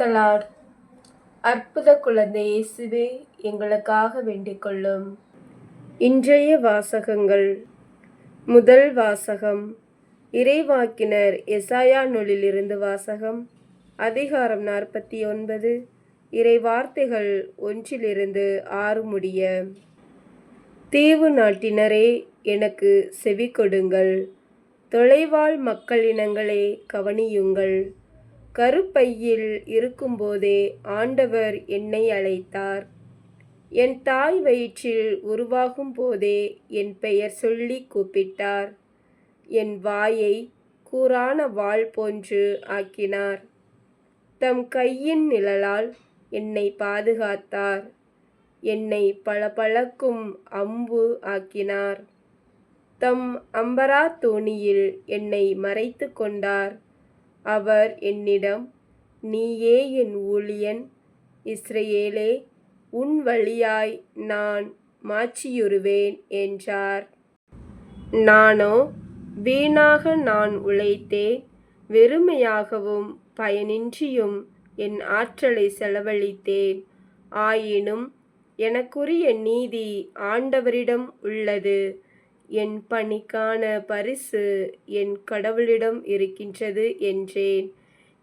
த Lord. அற்புத குழந்தை இயேசுவே, எங்களுக்காக வேண்டிக் கொள்ளும். இன்றைய வாசகங்கள். முதல் வாசகம் இறைவாக்கினர் எசாயா நூலிலிருந்து வாசகம். அதிகாரம் 49, இறை வார்த்தைகள் 1-6 முடிய. தீவு நாட்டினரே, எனக்கு செவி கொடுங்கள். தொலைவாழ் மக்களினங்களே, கவனியுங்கள். கருப்பையில் இருக்கும்போதே ஆண்டவர் என்னை அழைத்தார். என் தாய் வயிற்றில் உருவாகும் போதே என் பெயர் சொல்லி கூப்பிட்டார். என் வாயை கூரான வாள் போன்று ஆக்கினார். தம் கையின் நிழலால் என்னை பாதுகாத்தார். என்னை பளபளக்கும் அம்பு ஆக்கினார். தம் அம்பரா தோணியில் என்னை மறைத்து கொண்டார். அவர் என்னிடம், நீயே என் ஊழியன், இஸ்ரவேலே, உன் வழியாய் நான் மாட்சியுறுவேன் என்றார். நானோ, வீணாக நான் உழைத்தேன், வெறுமையாகவும் பயனின்றியும் என் ஆற்றலை செலவழித்தேன். ஆயினும் எனக்குரிய நீதி ஆண்டவரிடம் உள்ளது. என் பணிக்கான பரிசு என் கடவுளிடம் இருக்கின்றது என்றேன்.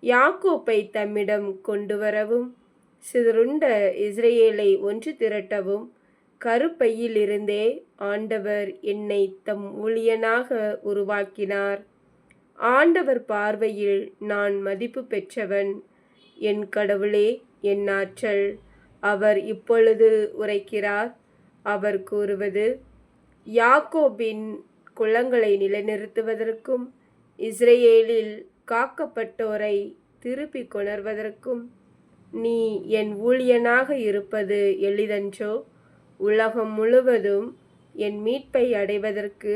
யாக்கோப்பை தம்மிடம் கொண்டு வரவும், சிதறுண்ட இஸ்ரவேலை ஒன்று திரட்டவும் கருப்பையிலிருந்தே ஆண்டவர் என்னை தம் ஊழியனாக உருவாக்கினார். ஆண்டவர் பார்வையில் நான் மதிப்பு பெற்றவன். என் கடவுளே, என் ஆற்றல். அவர் இப்பொழுது உரைக்கிறார். அவர் கூறுவது, யாக்கோபின் குலங்களை நிலைநிறுத்துவதற்கும் இஸ்ரவேலில் காக்கப்பட்டோரை திருப்பிக் கொணர்வதற்கும் நீ என் ஊழியனாக இருப்பது எளிதன்றோ? உலகம் முழுவதும் என் மீட்பை அடைவதற்கு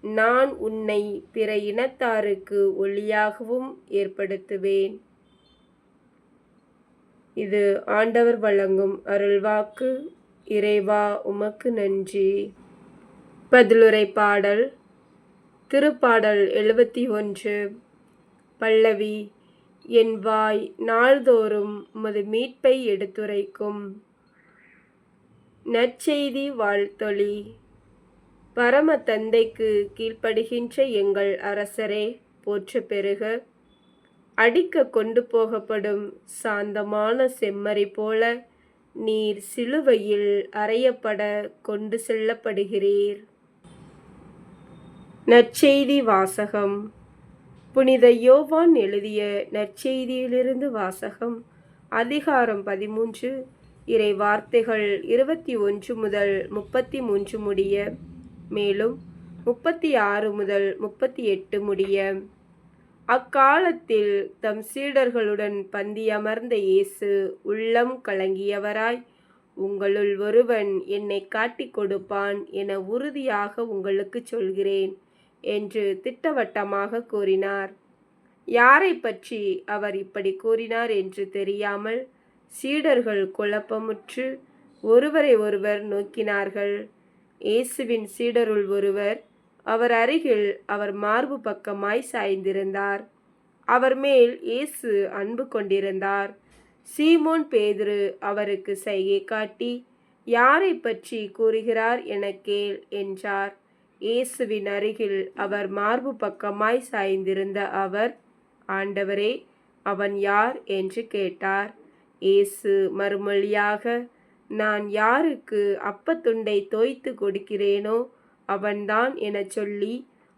நான் உன்னை பிற இனத்தாருக்கு ஒளியாகவும் ஏற்படுத்துவேன். இது ஆண்டவர் வழங்கும் அருள்வாக்கு. இறைவா, உமக்கு நன்றி. பதிலுரை பாடல். திருப்பாடல் 71. பல்லவி. என் வாய் நாள்தோறும் உமது மீட்பை எடுத்துரைக்கும். நற்செய்தி வாழ்த்தொலி. பரம தந்தைக்கு கீழ்ப்படுகின்ற எங்கள் அரசரே, போற்ற பெறுக. அடிக்க கொண்டு போகப்படும் சாந்தமான செம்மறி போல நீர் சிலுவையில் அறையப்பட கொண்டு செல்லப்படுகிறீர். நற்செய்தி வாசகம். புனித யோவான் எழுதிய நற்செய்தியிலிருந்து வாசகம். அதிகாரம் 13, இறை வார்த்தைகள் 21 முதல் 33 முடிய, மேலும் 36 முதல் 38 முடிய. அக்காலத்தில் தம் சீடர்களுடன் பந்தியமர்ந்த இயேசு உள்ளம் கலங்கியவராய், உங்களுள் ஒருவன் என்னை காட்டிக் கொடுப்பான் என உறுதியாக உங்களுக்கு சொல்கிறேன் என்று திட்டவட்டமாக கூறினார். யாரை பற்றி அவர் இப்படி கூறினார் என்று தெரியாமல் சீடர்கள் குழப்பமுற்று ஒருவரை ஒருவர் நோக்கினார்கள். இயேசுவின் சீடருள் ஒருவர் அவர் அருகில் அவர் மார்பு பக்கமாய் சாய்ந்திருந்தார். அவர் மேல் இயேசு அன்பு கொண்டிருந்தார். சீமோன் பேதுரு அவருக்கு சைகை காட்டி, யாரை பற்றி கூறுகிறார் என கேள் என்றார். இயேசுவின் அருகில் அவர் மார்பு பக்கமாய் சாய்ந்திருந்த அவர், ஆண்டவரே, அவன் யார் என்று கேட்டார். இயேசு மறுமொழியாக, நான் யாருக்கு அப்பத்துண்டை தோய்த்து கொடுக்கிறேனோ அவன்தான் எனச் சொல்லி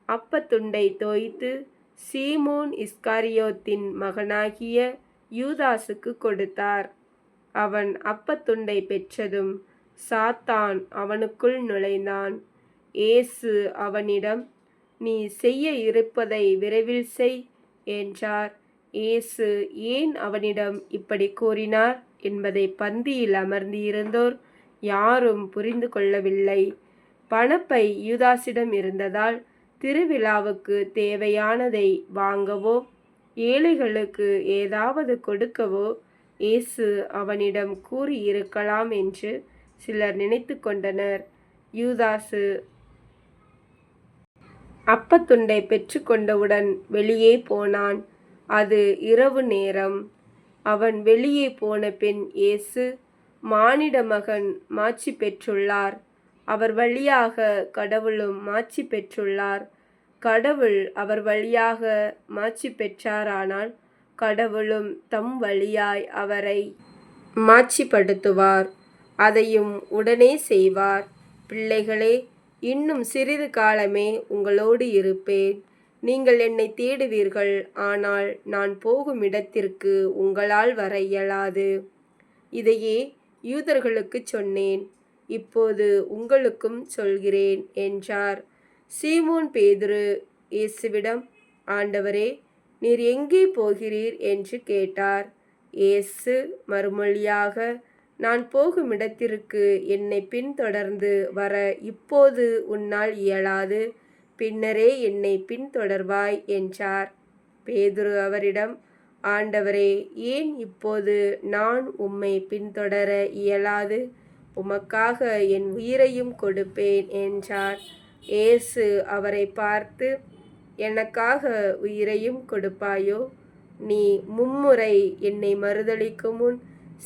அப்பத்துண்டை தோய்த்து சீமோன் இஸ்காரியோத்தின் மகனாகிய யூதாசுக்கு கொடுத்தார். அவன் அப்பத்துண்டை பெற்றதும் சாத்தான் அவனுக்குள் நுழைந்தான். இயேசு அவனிடம், நீ செய்ய இருப்பதை விரைவில் செய் என்றார். இயேசு ஏன் அவனிடம் இப்படி கூறினார் என்பதை பந்தியில் அமர்ந்திருந்தோர் யாரும் புரிந்து கொள்ளவில்லை. பணப்பை யூதாசிடம் இருந்ததால் திருவிழாவுக்கு தேவையானதை வாங்கவோ ஏழைகளுக்கு ஏதாவது கொடுக்கவோ இயேசு அவனிடம் கூறியிருக்கலாம் என்று சிலர் நினைத்து கொண்டனர். யூதாசு அப்பத்துண்டை பெற்று கொண்டவுடன் வெளியே போனான். அது இரவு நேரம். அவன் வெளியே போன பின் இயேசு, மானிட மகன் மாட்சி பெற்றுள்ளார். அவர் வழியாக கடவுளும் மாட்சி பெற்றுள்ளார். கடவுள் அவர் வழியாக மாட்சி பெற்றாரானால் கடவுளும் தம் வழியாய் அவரை மாட்சிப்படுத்துவார். அதையும் உடனே செய்வார். பிள்ளைகளே, இன்னும் சிறிது காலமே உங்களோடு இருப்பேன். நீங்கள் என்னை தேடுவீர்கள். ஆனால் நான் போகும் இடத்திற்கு உங்களால் வர இயலாது. இதையே யூதர்களுக்குச் சொன்னேன். இப்போது உங்களுக்கும் சொல்கிறேன் என்றார். சீமோன் பேதுரு இயேசுவிடம், ஆண்டவரே, நீர் எங்கே போகிறீர் என்று கேட்டார். இயேசு மறுமொழியாக, நான் போகும் இடத்திற்கு என்னை பின்தொடர்ந்து வர இப்போது உன்னால் இயலாது. பின்னரே என்னை பின்தொடர்வாய் என்றார். பேதுரு அவரிடம், ஆண்டவரே, ஏன் இப்போது நான் உம்மை பின்தொடர இயலாது? உமக்காக என் உயிரையும் கொடுப்பேன் என்றார். இயேசு அவரை பார்த்து, எனக்காக உயிரையும் கொடுப்பாயோ? நீ மும்முறை என்னை மறுதலிக்கும் முன்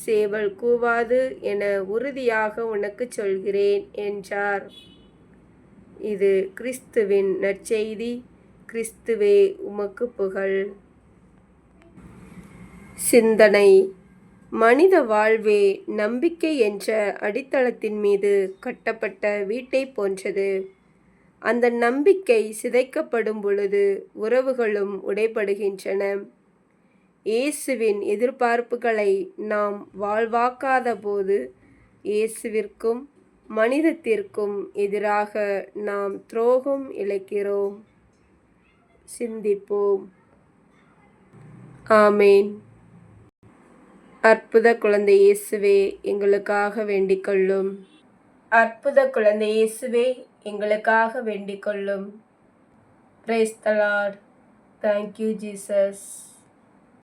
சேவல் கூவாது என உறுதியாக உனக்குச் சொல்கிறேன் என்றார். இது கிறிஸ்துவின் நற்செய்தி. கிறிஸ்துவே உமக்கு புகழ். சிந்தனை: மனித வாழ்வே நம்பிக்கை என்ற அடித்தளத்தின் மீது கட்டப்பட்ட வீட்டைப் போன்றது. அந்த நம்பிக்கை சிதைக்கப்படும் பொழுது உறவுகளும் உடைபடுகின்றன. இயேசுவின் எதிர்பார்ப்புகளை நாம் வாழ்வாக்காத போது இயேசுவிற்கும் மனிதத்திற்கும் எதிராக நாம் துரோகம் இழைக்கிறோம். சிந்திப்போம். ஆமேன். அற்புத குழந்தை இயேசுவே, எங்களுக்காக வேண்டிக் கொள்ளும். அற்புத குழந்தை இயேசுவே, எங்களுக்காக வேண்டிக் கொள்ளும். Praise the Lord. Thank you, Jesus.